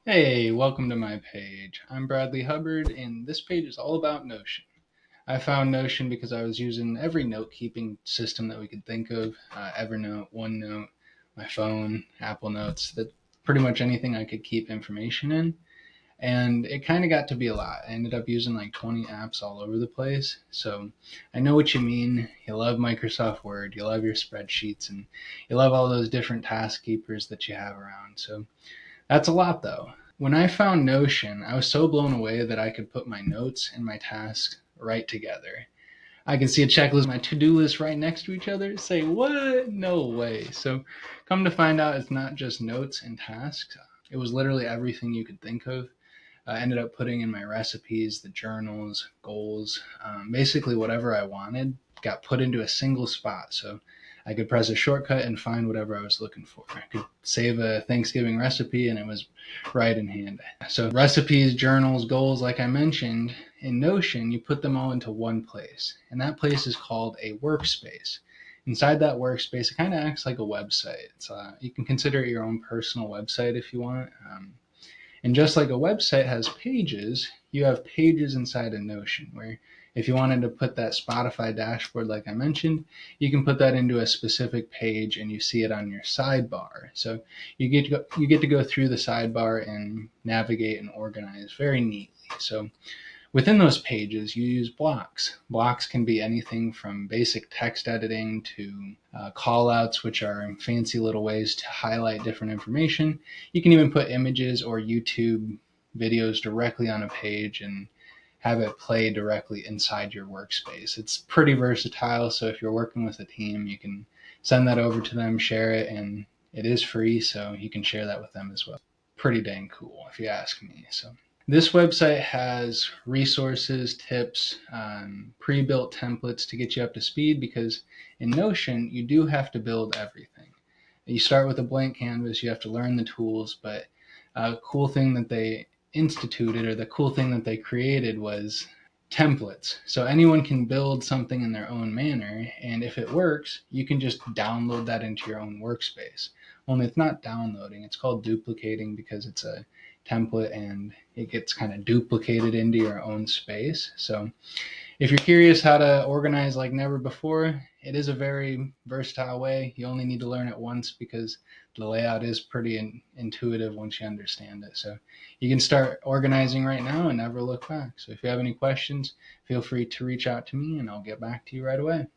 Hey, welcome to my page. I'm Bradley Hubbard, and this page is all about Notion. I found Notion because I was using every note-keeping system that we could think of, Evernote, OneNote, my phone, Apple Notes, that pretty much anything I could keep information in. And it kind of got to be a lot. I ended up using like 20 apps all over the place. So I know what you mean. You love Microsoft Word, you love your spreadsheets, and you love all those different task keepers that you have around. So that's a lot though. When I found Notion, I was so blown away that I could put my notes and my tasks right together. I can see a checklist, my to-do list right next to each other. Say, what? No way. So come to find out, it's not just notes and tasks. It was literally everything you could think of. I ended up putting in my recipes, the journals, goals, basically whatever I wanted got put into a single spot. So I could press a shortcut and find whatever I was looking for. I could save a Thanksgiving recipe and it was right in hand. So recipes, journals, goals, like I mentioned, in Notion, you put them all into one place. And that place is called a workspace. Inside that workspace, it kind of acts like a website. You can consider it your own personal website if you want. And just like a website has pages, you have pages inside of Notion where if you wanted to put that Spotify dashboard, like I mentioned, you can put that into a specific page and you see it on your sidebar. So you get to go through the sidebar and navigate and organize very neatly. So within those pages, you use blocks. Blocks can be anything from basic text editing to call outs, which are fancy little ways to highlight different information. You can even put images or YouTube videos directly on a page and have it play directly inside your workspace. It's pretty versatile, so if you're working with a team, you can send that over to them, share it, and it is free, so you can share that with them as well. Pretty dang cool, if you ask me. So this website has resources, tips, pre-built templates to get you up to speed because in Notion, you do have to build everything. You start with a blank canvas, you have to learn the tools, but a cool thing that they instituted or the cool thing that they created was templates. So anyone can build something in their own manner, and if it works, you can just download that into your own workspace. Only it's not downloading, it's called duplicating because it's a template and it gets kind of duplicated into your own space. So if you're curious how to organize like never before, it is a very versatile way. You only need to learn it once because the layout is pretty intuitive once you understand it. So you can start organizing right now and never look back. So if you have any questions, feel free to reach out to me and I'll get back to you right away.